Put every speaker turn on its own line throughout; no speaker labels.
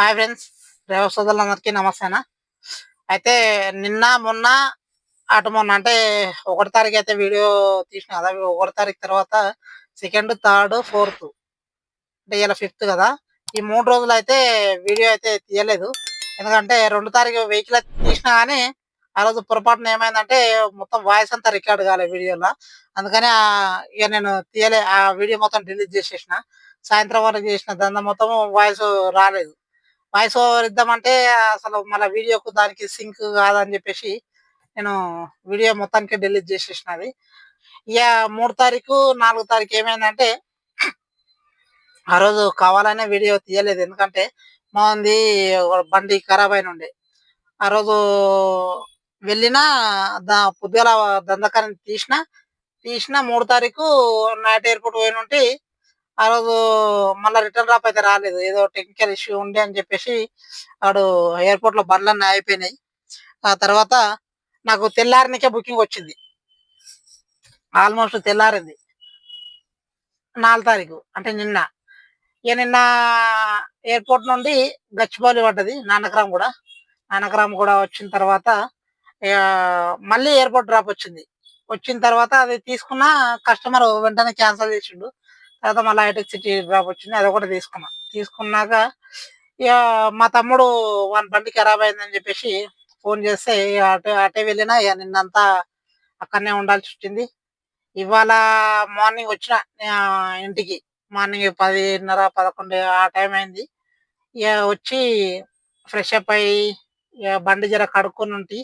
Hi friends. Driver సోదరులందరికీ నమస్తేనా. అయితే నిన్న, మొన్న అటు మొన్న అంటే 1 తారీఖు అయితే వీడియో తీసిన కదా! 1 తారీఖు తర్వాత సెకండ్, థర్డ్, ఫోర్త్ అంటే ఇయాల ఫిఫ్త్ కదా! ఈ 3 రోజులైతే వీడియో అయితే తీయలేదు. ఎందుకంటే 2 తారీఖు వెహికల్ అయితే తీసినా గానీ, ఆ రోజు పొరపాటున ఏమైందంటే మొత్తం వాయిస్ అంతా రికార్డ్ కాలే వీడియోలో. అందుకని ఇగ నేను తీయలే. ఆ వీడియో మొత్తం డిలీట్ చేసేసిన. సాయంత్రం వరకు చేసిన దందా మొత్తం వాయిస్ రాలేదు. వాయిస్ ఓవర్ ఇద్దామంటే అసలు మళ్ళా వీడియోకు దానికి సింక్ కాదని చెప్పేసి నేను వీడియో మొత్తానికి డిలీట్ చేసేసిన అది. ఇగ 3 తారీఖు, 4 తారీఖు ఏమైందంటే ఆ రోజు కావాలనే వీడియో తీయలేదు. ఎందుకంటే మాది ఒక బండి ఖరాబ్ అయినుండే. ఆ రోజు వెళ్ళినా పొద్దుగాల దందకాని తీసిన 3 తారీఖు నైట్ ఎయిర్‌పోర్ట్ పోయినుంటి. ఆ రోజు మళ్ళా రిటర్న్ డ్రాప్ అయితే రాలేదు. ఏదో టెక్నికల్ ఇష్యూ ఉండే అని చెప్పేసి ఆడు ఎయిర్‌పోర్ట్‌లో బండ్లన్నీ ఆగిపోయినాయి. ఆ తర్వాత నాకు తెల్లారినికే బుకింగ్ వచ్చింది. ఆల్‌మోస్ట్ తెల్లారింది. 4 తారీఖు అంటే నిన్న. ఇగ నిన్న ఎయిర్‌పోర్ట్ నుండి గచ్చిబౌలి పడ్డది నానక్రామ్‌గూడ. నానక్రామ్‌గూడ వచ్చిన తర్వాత ఇగ మళ్ళీ ఎయిర్‌పోర్ట్ డ్రాప్ వచ్చింది. వచ్చిన తర్వాత అది తీసుకున్న కస్టమర్ వెంటనే క్యాన్సెల్ చేసిండు. తర్వాత మళ్ళా హైటెక్ సిటీ డ్రాప్ వచ్చింది. అదొకటి తీసుకున్నా. తీసుకున్నాక ఇగ మా తమ్ముడు వాని బండి ఖరాబ్ అయిందని చెప్పేసి ఫోన్ చేస్తే ఇగ అటే వెళ్ళినా. ఇగ నిన్నంతా అక్కడనే ఉండాల్సొచ్చింది. ఇవాళ మార్నింగ్ వచ్చిన ఇంటికి. మార్నింగ్ 10:30, 11 ఆ టైం అయింది. ఇగ వచ్చి ఫ్రెష్ అప్ అయ్యి, ఇగ బండి జర కడుక్కొనుంటి.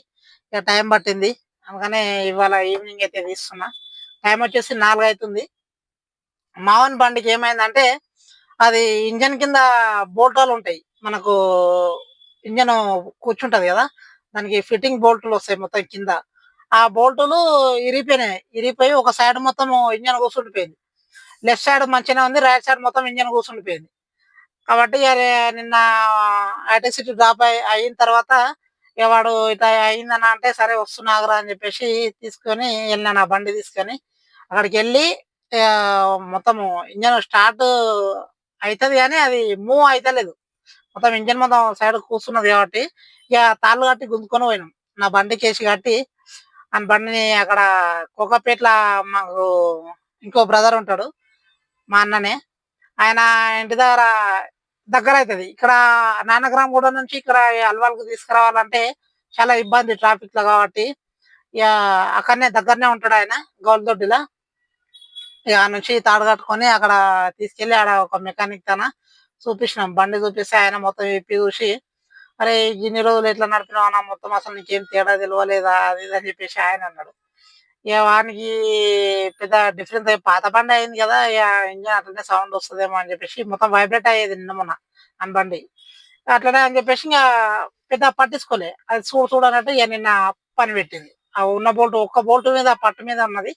ఇగ టైం పట్టింది. అందుకనే ఇవాళ ఈవినింగ్ అయితే తీస్తున్నా. టైం వచ్చేసి 4 అయితుంది. మావోని బండికి ఏమైందంటే, అది ఇంజిన్ కింద బోల్టాలుంటాయి. మనకు ఇంజను కూర్చుంటది గదా! దానికి ఫిట్టింగ్ బోల్టులొస్తాయి మొత్తం కింద. ఆ బోల్టులు ఇరిగిపోయినాయి. ఇరిగిపోయి ఒక సైడ్ మొత్తము ఇంజన్ కూర్చుండిపోయింది. లెఫ్ట్ సైడ్ మంచిగానే ఉంది. రైట్ సైడ్ మొత్తం ఇంజన్ కూర్చుండిపోయింది. కాబట్టి నిన్న హైటెక్ సిటీ డ్రాప్ అయిన తర్వాత ఇగ వాడు ఇట్లా అయిందన్న అంటే, సరే వస్తున్నా ఆగురా అని చెప్పేసి తీసుకొని ఎళ్ళినా నా బండి తీసుకొని. అక్కడికెళ్ళి మొత్తము ఇంజన్ స్టార్ట్ అయితది గానీ అది మూవ్ అయితలేదు. మొత్తం ఇంజిన్ మొత్తం సైడ్ కూర్చున్నది కాబట్టి, ఇగ తాళ్ళు కట్టి గుంజుకొని పోయినాం. నా బండికేసి కట్టి, ఆని బండిని అక్కడ కోకాపేట్ల మాకు ఇంకో బ్రదర్ ఉంటాడు. మా అన్ననే. ఆయన ఇంటి దగ్గరైతది. ఇక్కడ నానక్రామ్‌గూడ నుంచి ఇక్కడ అల్వాల్‌కి తీసుకురావాలంటే చాలా ఇబ్బంది ట్రాఫిక్‌లో కాబట్టి, ఇగ అక్కడనే దగ్గరనే ఉంటాడాయన గౌలిదొడ్డిల. ఇగ ఆడ నుంచి తాడు కట్టుకొని అక్కడ తీసుకెళ్ళి ఆడ ఒక మెకానిక్ చూపించినాం. బండి చూపిస్తే ఆయన మొత్తం విప్పి చూసి, "అరేయ్! ఇన్ని రోజులు ఎట్లా నడిపినావన్నా మొత్తం అసలు నీకేం తేడా తెలవలేదా?" అది ఇది అని చెప్పేసి ఆయనన్నాడు. ఇగ వానికి పెద్ద డిఫరెన్స్ పాత బండి అయింది గదా! ఇగ ఇంజిన్ అట్లనే సౌండ్ వస్తదేమో అని చెప్పేసి మొత్తం వైబ్రేట్ అయ్యేది నిన్న మొన్న ఆని బండి. అట్లనే అని చెప్పేసి పెద్దగా పట్టించుకోలే. అది చూడు చూడు అన్నట్టు ఇగ నిన్న పని పెట్టింది. ఆ ఉన్న బోల్ట్ ఒక్క బోల్ట్ మీద పట్టు మీద ఉన్నది.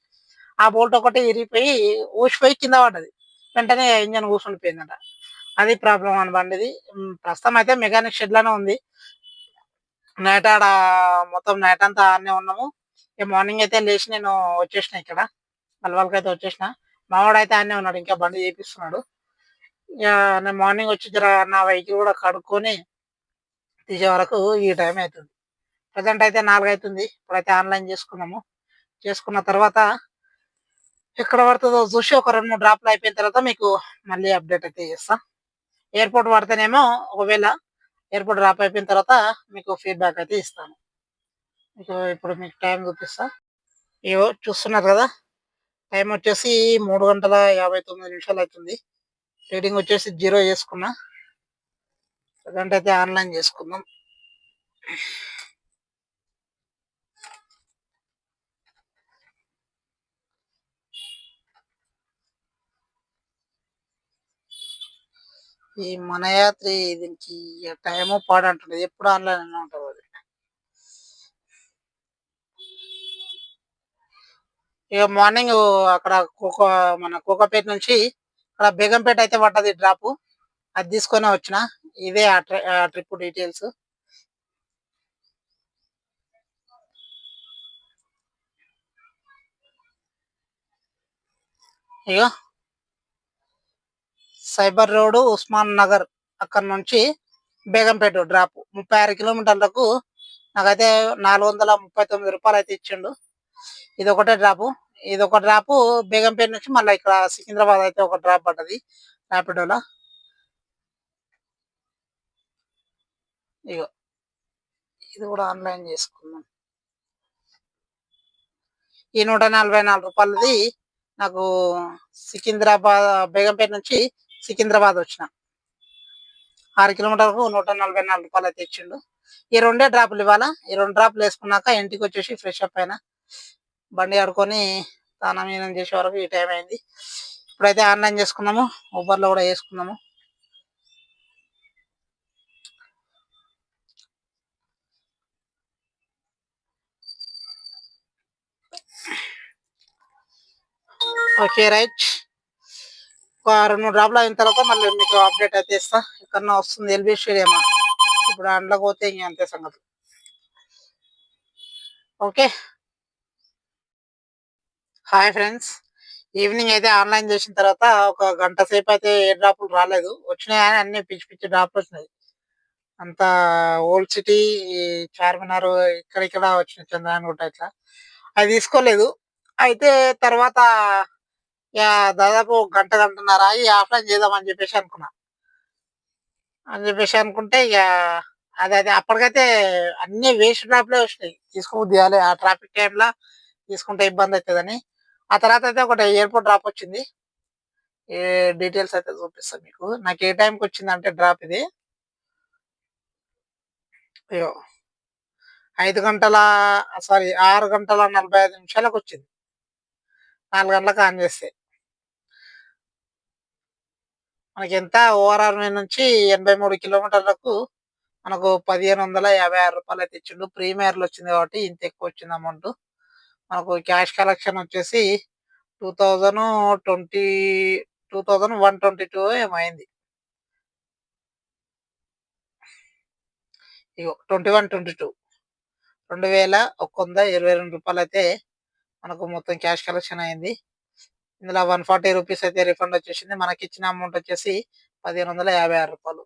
ఆ బోల్ట్ ఒకటి ఇరిగిపోయి ఊసిపోయి కింద పడ్డది. వెంటనే ఇంజిన్ కూసుండిపోయిందట. అది ప్రాబ్లమ్ ఆని బండిది. ప్రస్తుతం అయితే మెకానిక్ షెడ్‌లోనే ఉంది. నైట్ ఆడ మొత్తం నైట్ అంతా ఆడనే ఉన్నాము. ఇగ మార్నింగ్ అయితే లేచి నేను వచ్చేసిన ఇక్కడ. అల్వాల్‌కైతే వచ్చేసిన. మావోడైతే ఆడనే ఉన్నాడు. ఇంకా బండి చేపిస్తున్నాడు. ఇగ నేను మార్నింగ్ వచ్చి నా వెహికల్ కూడా కడుక్కొని తీసే వరకు ఈ టైం అయితుంది. ప్రెజెంట్ అయితే 4 అయితుంది. ఇప్పుడైతే ఆన్‌లైన్ చేసుకున్నాము. చేసుకున్న తర్వాత ఎక్కడ పడతదో చూసి ఒక 2, 3 డ్రాప్‌లు అయిపోయిన తర్వాత మీకు మళ్ళీ అప్డేట్ అయితే చేస్తా. ఎయిర్‌పోర్ట్ పడితేనేమో ఒకవేళ ఎయిర్‌పోర్ట్ డ్రాప్ అయిపోయిన తర్వాత మీకు ఫీడ్‌బ్యాక్ అయితే ఇస్తాను. ఇప్పుడు మీకు టైం చూపిస్తా. ఇగో చూస్తున్నారు గదా! టైం వచ్చేసి 3 గంటల 59 నిమిషాలయితుంది. రీడింగ్ వచ్చేసి 0 చేసుకున్నా. ప్రెజెంట్ అయితే ఆన్‌లైన్ చేసుకుందాం. ఈ మన యాత్రి దీనికి టైము పాడంటుంటది. ఎప్పుడు ఆన్‌లైన్‌లోనే ఉంటదది. ఇగ మార్నింగు అక్కడ మన కోకాపేట నుంచి అక్కడ బేగంపేట అయితే పడ్డది డ్రాపు. అది తీసుకొనే వచ్చిన. ఇదే ఆ ట్రిప్ డీటెయిల్స్. ఇగో సైబర్ రోడ్, ఉస్మాన్ నగర్ అక్కడి నుంచి బేగంపేట డ్రాప్ 36 కిలోమీటర్లకు నాకైతే రూ. 439 అయితే ఇచ్చిండు. ఇదొకటే డ్రాపు. ఇదొక డ్రాపు బేగంపేట నుంచి మళ్ళీ ఇక్కడ సికింద్రాబాద్ అయితే ఒక డ్రాప్ పడ్డది ర్యాపిడోలో. ఇగో ఇది కూడా ఆన్లైన్ చేసుకున్నాం. ఈ రూ. 144ది నాకు సికింద్రాబాద్ బేగంపేట నుంచి సికింద్రాబాద్ వచ్చిన 6 కిలోమీటర్లకు రూ. 144 అయితే ఇచ్చిండు. ఈ రెండే డ్రాపులు ఇవ్వాల. ఈ 2 డ్రాపులు వేసుకున్నాక ఇంటికి వచ్చేసి ఫ్రెష్ అప్ అయినా, బండి ఆడుకొని స్నానం చేసే వరకు ఈ టైం అయింది. ఇప్పుడైతే ఆన్లైన్ చేసుకున్నాము, ఊబర్లో కూడా వేసుకున్నాము. Okay right. ఒక 2 డ్రాప్లు అయిన తర్వాత మళ్ళీ మీకు అప్డేట్ అయితే ఇస్తా. ఎక్కడన్నా వస్తుంది ఎల్బీ స్టేడియం, ఇప్పుడు అందులోకి పోతే ఇంక అంతే సంగతి. ఓకే హాయ్ ఫ్రెండ్స్, ఈవినింగ్ అయితే ఆన్లైన్ చేసిన తర్వాత ఒక గంట సేపు అయితే ఏ డ్రాపులు రాలేదు. వచ్చినాయి కానీ అన్ని పిచ్చి పిచ్చి డ్రాప్లు వచ్చినాయి. అంత ఓల్డ్ సిటీ, చార్మినార్ ఇక్కడ వచ్చినాయి, చంద్రాయణ ఇట్లా అది తీసుకోలేదు. అయితే తర్వాత దాదాపు గంటన్నర ఆఫ్లైన్ చేద్దామని చెప్పేసి అనుకుంటే ఇక అది అప్పటికైతే అన్ని వేస్ట్ డ్రాప్లే వచ్చినాయి. తీసుకోబుద్ది కాలే ఆ ట్రాఫిక్ టైంలో, తీసుకుంటే ఇబ్బంది అవుతుందని. ఆ తర్వాత అయితే ఒకటి ఎయిర్పోర్ట్ డ్రాప్ వచ్చింది. ఏ డీటెయిల్స్ అయితే చూపిస్తాను మీకు. నాకు ఏ టైంకి వచ్చింది అంటే డ్రాప్ ఇది 6 గంటల 45 నిమిషాలకు వచ్చింది. 4 గంటలకు ఆన్ చేస్తే మనకి ఎంత ఓఆర్ఆర్ నుంచి 83 కిలోమీటర్లకు మనకు రూ. 1556 అయితే ఇచ్చిండు. ప్రీమియర్లో వచ్చింది కాబట్టి ఇంత ఎక్కువ వచ్చింది అమౌంట్. మనకు క్యాష్ కలెక్షన్ వచ్చేసి 2122 ఏమైంది. ఇగో 2122 రూ. 2122 అయితే మనకు మొత్తం క్యాష్ కలెక్షన్ అయింది. ఇందులో 140 రూపీస్ అయితే రిఫండ్ వచ్చేసింది. మనకి ఇచ్చిన అమౌంట్ వచ్చేసి రూ. 1556.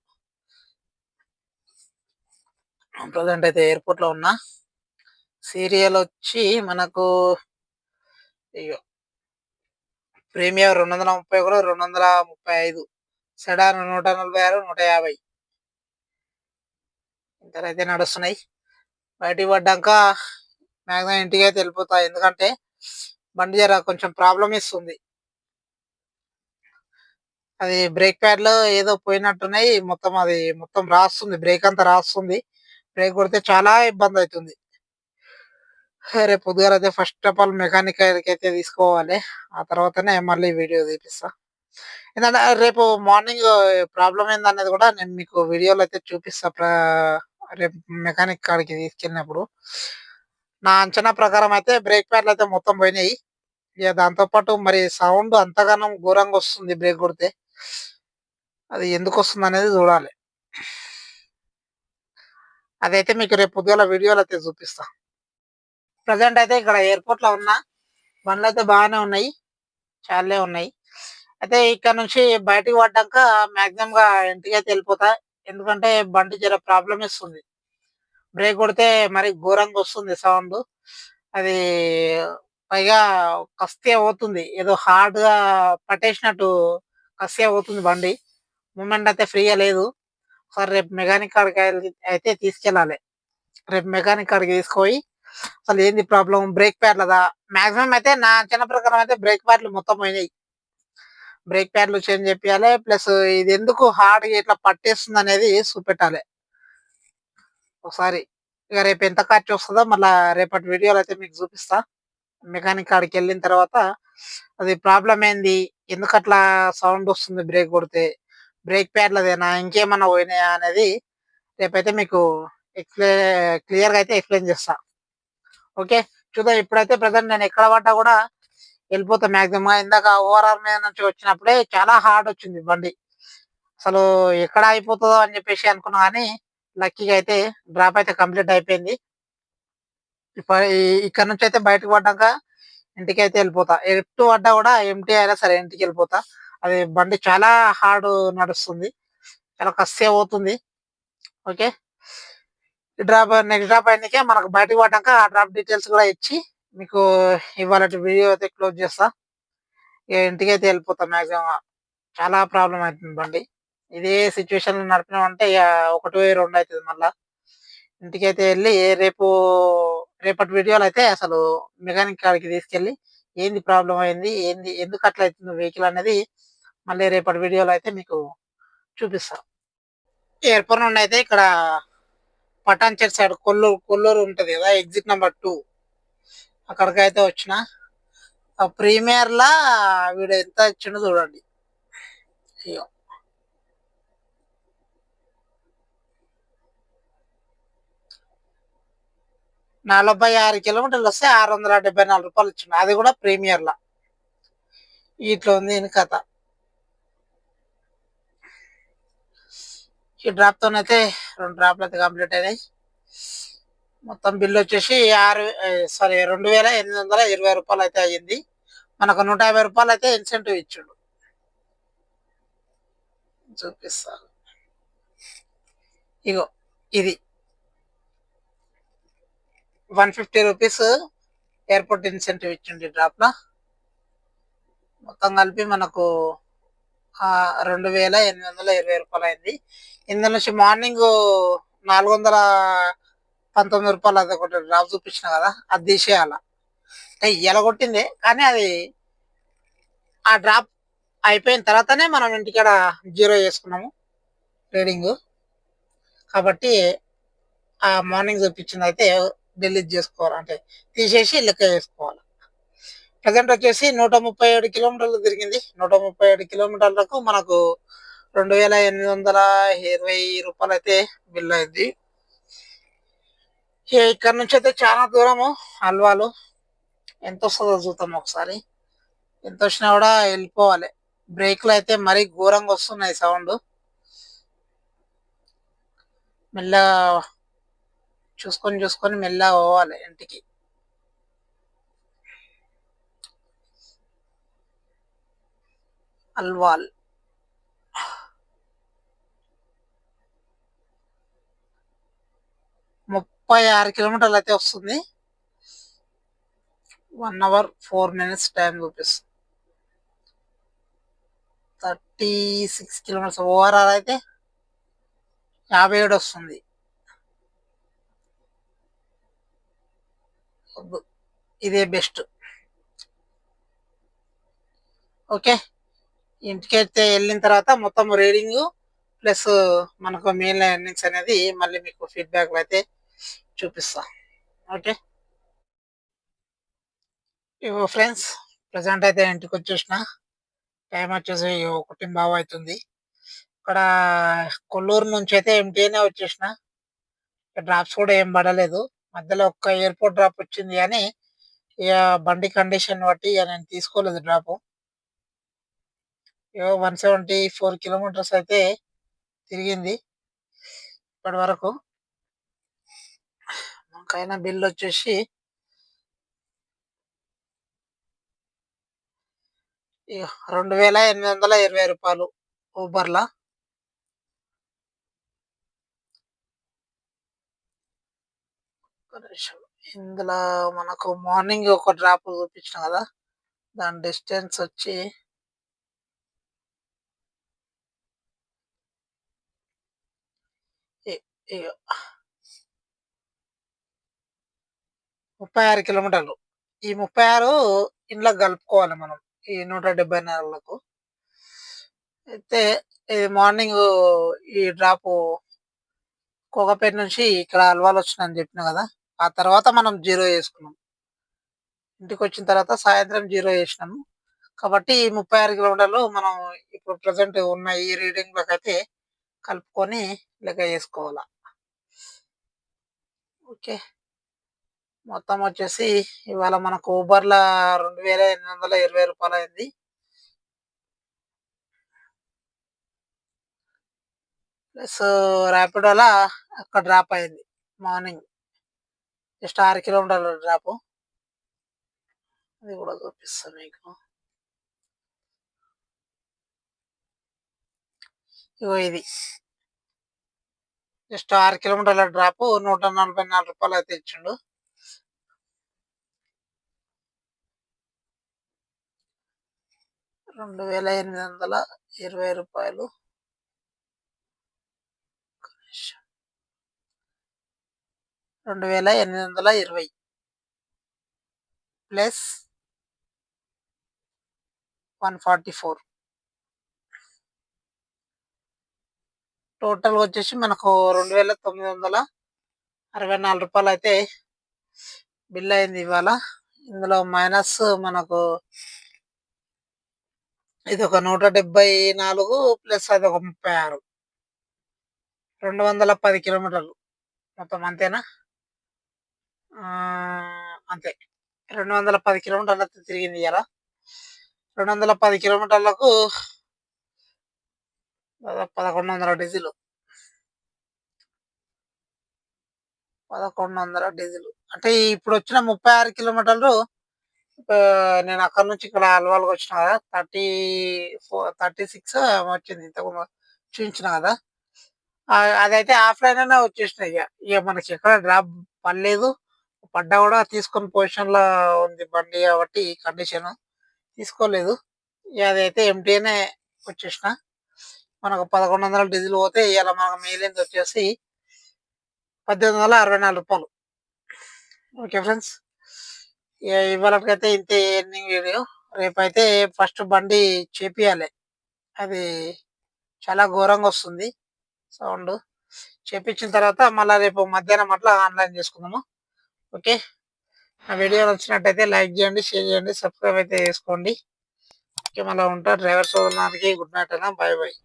ప్రజెంట్ అయితే ఎయిర్పోర్ట్లో ఉన్నా. సీరియల్ వచ్చి మనకు ఇగో ప్రీమియర్ 231, 235, సెడాన్ 146, 150 ఇంతనైతే నడుస్తున్నాయి. బయటికి పడ్డాక మ్యాక్సిమం ఇంటికి అయితే వెళ్ళిపోతా, ఎందుకంటే బండి జర కొంచెం ప్రాబ్లం ఇస్తుంది. అది బ్రేక్ ప్యాడ్లో ఏదో పోయినట్టున్నాయి, మొత్తం రాస్తుంది, బ్రేక్ అంతా రాస్తుంది. బ్రేక్ కొడితే చాలా ఇబ్బంది అవుతుంది. రేపు పొద్దుగాల అయితే ఫస్ట్ ఆఫ్ ఆల్ మెకానిక్ అయితే తీసుకోవాలి. ఆ తర్వాతనే మళ్ళీ వీడియో తీపిస్తా. ఎందుకంటే రేపు మార్నింగ్ ప్రాబ్లం ఏందనేది కూడా నేను మీకు వీడియోలో అయితే చూపిస్తా. రేపు మెకానిక్ కాడికి తీసుకెళ్ళినప్పుడు నా అంచనా ప్రకారం అయితే బ్రేక్ ప్యాడ్లు అయితే మొత్తం పోయినాయి. ఇక దాంతోపాటు మరి సౌండ్ అంతగానం ఘోరంగా వస్తుంది బ్రేక్ కొడితే. అది ఎందుకు వస్తుంది అనేది చూడాలి. అదైతే మీకు రేపు పొద్దుగాల వీడియోలో అయితే చూపిస్తా. ప్రజెంట్ అయితే ఇక్కడ ఎయిర్పోర్ట్లో ఉన్నా. బండ్లు అయితే బాగానే ఉన్నాయి, చాలే ఉన్నాయి. అయితే ఇక్కడ నుంచి బయటకు పడ్డాక మ్యాక్సిమంగా ఇంటికి అయితే వెళ్ళిపోతా. ఎందుకంటే బండి జర ప్రాబ్లం ఇస్తుంది. బ్రేక్ కొడితే మరి ఘోరంగా వస్తుంది సౌండ్. అది పైగా కస్తే అవుతుంది, ఏదో హార్డ్గా పట్టేసినట్టు కస్తే అవుతుంది బండి. మూమెంట్ అయితే ఫ్రీగా లేదు. ఒకసారి రేపు మెకానిక్ కాడికి అయితే తీసుకెళ్ళాలి. రేపు మెకానిక్ కాడికి తీసుకుపోయి అసలు ఏంది ప్రాబ్లం, బ్రేక్ ప్యాడ్లదా. మ్యాక్సిమం అయితే నా చిన్న ప్రకారం అయితే బ్రేక్ ప్యాడ్లు మొత్తం పోయినాయి. బ్రేక్ ప్యాడ్లు చేంజ్ చేయాలి, ప్లస్ ఇది ఎందుకు హార్డ్గా ఇట్లా పట్టేస్తుంది అనేది చూపెట్టాలి ఒకసారి. ఇక రేపు ఎంత ఖర్చు వస్తుందో మళ్ళీ రేపటి వీడియోలో అయితే మీకు చూపిస్తా. మెకానిక్ కాడికి వెళ్ళిన తర్వాత అది ప్రాబ్లం ఏంది, ఎందుకు అట్లా సౌండ్ వస్తుంది బ్రేక్ కొడితే, బ్రేక్ ప్యాడ్లదేనా ఇంకేమన్నా పోయినాయా అనేది రేపైతే మీకు క్లియర్గా అయితే ఎక్స్ప్లెయిన్ చేస్తా. ఓకే చూద్దాం. ఇప్పుడైతే ప్రజెంట్ నేను ఎక్కడ పడ్డా కూడా వెళ్ళిపోతా మ్యాక్సిమం. ఇందాక ఓఆర్ఆర్ మీద నుంచి వచ్చినప్పుడే చాలా హార్డ్ వచ్చింది బండి. అసలు ఎక్కడ అయిపోతుందో అని చెప్పేసి అనుకున్నా, కానీ లక్కీగా అయితే డ్రాప్ అయితే కంప్లీట్ అయిపోయింది. ఇక్కడ నుంచి అయితే బయటకు పడ్డాక ఇంటికి అయితే వెళ్ళిపోతా. ఎటు పడ్డా కూడా ఎంటీ అయినా సరే ఇంటికి వెళ్ళిపోతా. అది బండి చాలా హార్డ్ నడుస్తుంది, చాలా కస్తే అవుతుంది. ఓకే. నెక్స్ట్ డ్రాప్ అయినాకే మనకు బయటకు పడ్డాక ఆ డ్రాప్ డీటెయిల్స్ కూడా ఇచ్చి మీకు ఇవాళ వీడియో అయితే క్లోజ్ చేస్తా. ఇక ఇంటికైతే వెళ్ళిపోతాం మ్యాక్సిమం. చాలా ప్రాబ్లం అవుతుంది బండి. ఇదే సిచ్యువేషన్ నడిపినామంటే ఇక 1, 2 అవుతుంది మళ్ళా. ఇంటికైతే వెళ్ళి రేపటి వీడియోలో అయితే అసలు మెకానిక్ కాడికి తీసుకెళ్ళి ఏంది ప్రాబ్లం అయింది, ఏంది ఎందుకు అట్లా అవుతుంది వెహికల్ అనేది మళ్ళీ రేపటి వీడియోలో అయితే మీకు చూపిస్తా. ఎయిర్పోర్ట్ నుండి అయితే ఇక్కడ పటాన్చెరు సైడ్ కొల్లూరు ఉంటుంది కదా, ఎగ్జిట్ నెంబర్ 2 అక్కడికైతే వచ్చిన. ఆ ప్రీమియర్ లా వీడు ఎంత ఇచ్చిండో చూడండి. అయ్యో, 46 కిలోమీటర్లు వస్తే 674 రూపాయలు ఇచ్చిండు. అది కూడా ప్రీమియర్ లా. ఇట్లా ఉంది ఈయన కథ. ఈ డ్రాప్ తోనైతే 2 డ్రాప్లు అయితే కంప్లీట్ అయినాయి. మొత్తం బిల్ వచ్చేసి 2,820 రూపాయలు అయితే అయ్యింది. మనకు 150 రూపాయలు అయితే ఇన్సెంటివ్ ఇచ్చిండు. చూపిస్తాను, ఇగో ఇది 150 రూపీస్ ఎయిర్పోర్ట్ ఇన్సెంటివ్ ఇచ్చిండు ఈ డ్రాప్ లో. మొత్తం కలిపి మనకు 2,820 రూపాయలు అయింది. ఇందులో నుంచి మార్నింగ్ 419 రూపాయలు అది ఒకటి డ్రాప్ చూపించిన కదా, అది తీసేయాల. ఇలా కొట్టింది కానీ అది ఆ డ్రాప్ అయిపోయిన తర్వాతనే మనం ఇంటికాడ జీరో చేసుకున్నాము ట్రేడింగ్. కాబట్టి ఆ మార్నింగ్ చూపించింది అయితే డిలీట్ చేసుకోవాలి, అంటే తీసేసి లెక్క చేసుకోవాలి. ప్రజెంట్ వచ్చేసి 137 కిలోమీటర్లు తిరిగింది. 137 కిలోమీటర్లకు మనకు 2,820 రూపాయలు అయితే బిల్ అయింది. ఇక్కడ నుంచి అయితే చాలా దూరము అల్వాలు. ఎంత వస్తుందో చూద్దాం ఒకసారి. ఎంత వచ్చినా కూడా వెళ్ళిపోవాలి. బ్రేక్లు అయితే మరీ ఘోరంగా వస్తున్నాయి సౌండ్. మెల్లగా చూసుకొని మెల్లగా పోవాలి ఇంటికి. అల్వాల్ 36 కిలోమీటర్లు అయితే వస్తుంది. 1 hour 4 minutes టైం చూపిస్తుంది. 36 కిలోమీటర్స్ ఓవరాల్ అయితే 57 వస్తుంది. ఇదే బెస్ట్. ఓకే, ఇంటికైతే వెళ్ళిన తర్వాత మొత్తం రీడింగ్ ప్లస్ మనకు మెయిన్ ఎర్నింగ్స్ అనేది మళ్ళీ మీకు ఫీడ్బ్యాక్ అయితే చూపిస్తా. ఓకే, ఇగో ఫ్రెండ్స్, ప్రజెంట్ అయితే ఇంటికి వచ్చేసిన. టైం వచ్చేసి 1:15 అవుతుంది. ఇక్కడ కొల్లూరు నుంచి అయితే ఎంటీనే వచ్చేసిన. డ్రాప్స్ కూడా ఏం పడలేదు. మధ్యలో ఒక్క ఎయిర్పోర్ట్ డ్రాప్ వచ్చింది కానీ ఇక బండి కండిషన్ బట్టి ఇక నేను తీసుకోలేదు డ్రాప్. 174 కిలోమీటర్స్ అయితే తిరిగింది ఇప్పటి వరకు. మాకైనా బిల్ వచ్చేసి 2,820 రూపాయలు ఊబర్లా. ఇందులో మనకు మార్నింగ్ ఒక డ్రాప్ చూపించిన కదా, దాని డిస్టెన్స్ వచ్చి 36 కిలోమీటర్లు. ఈ 36 ఇంట్లో కలుపుకోవాలి మనం ఈ 174లకు. అయితే ఇది మార్నింగ్ ఈ డ్రాప్ కోకపేట నుంచి ఇక్కడ అల్వాల్ వచ్చిందని చెప్పిన కదా, ఆ తర్వాత మనం జీరో చేసుకున్నాం. ఇంటికి వచ్చిన తర్వాత సాయంత్రం జీరో చేసినాము. కాబట్టి ఈ 36 కిలోమీటర్లు మనం ఇప్పుడు ప్రజెంట్ ఉన్న ఈ రీడింగ్లోకి అయితే కలుపుకొని లెక్క చేసుకోవాలి. ఓకే, మొత్తం వచ్చేసి ఇవాళ మనకు ఊబర్లో 2,820 రూపాయలు అయింది. ప్లస్ ర్యాపిడోలా అక్కడ డ్రాప్ అయింది మార్నింగ్, జస్ట్ 6 కిలోమీటర్ల డ్రాప్. అది కూడా చూపిస్తాను మీకు. ఇగో ఇది జస్ట్ 6 కిలోమీటర్ల డ్రాప్ రూ. 144 అయితే ఇచ్చిండు. రూ. 2820. 2820 ప్లస్ 144 టోటల్ వచ్చేసి మనకు రూ. 2964 అయితే బిల్ అయింది ఇవాళ. ఇందులో మైనస్ మనకు ఇది ఒక 174 ప్లస్ అది ఒక 36 210 కిలోమీటర్లు మొత్తం అంతేనా? అంతే 210 కిలోమీటర్లు అయితే తిరిగింది ఇలా. 210 కిలోమీటర్లకు దాదాపు 1100 డీజిల్. 1100 డీజిల్ అంటే ఇప్పుడు వచ్చిన 36 కిలోమీటర్లు. నేను అక్కడ నుంచి ఇక్కడ అల్వాల్కి వచ్చిన కదా, 36 వచ్చింది ఇంతకు చూపించిన కదా. అదైతే ఆఫ్లైన్ అనే వచ్చేసినాయి. ఇక మనకి ఎక్కడ డ్రాప్ పడలేదు, పడ్డా కూడా తీసుకుని పొజిషన్లో ఉంది బండి కాబట్టి కండిషన్ తీసుకోలేదు. ఇక అదైతే ఎంటీనే వచ్చేసిన. మనకు 1100 డీజిల్ పోతే ఇలా మనకు మిగిలింది వచ్చేసి రూ. 1864. ఓకే ఫ్రెండ్స్, ఇవాళకైతే ఇంతే ఎండింగ్ వీడియో. రేపైతే ఫస్ట్ బండి చేపియాలి, అది చాలా ఘోరంగా వస్తుంది సౌండ్. చేపించిన తర్వాత మళ్ళీ రేపు మధ్యాహ్నం అట్లా ఆన్లైన్ చేసుకుందాము. ఓకే, ఆ వీడియో నచ్చినట్టయితే లైక్ చేయండి, షేర్ చేయండి, సబ్స్క్రైబ్ అయితే చేసుకోండి. ఓకే, మళ్ళీ ఉంటా. డ్రైవర్ సోదరులందరికీ గుడ్ నైట్ అన్న, బాయ్ బాయ్.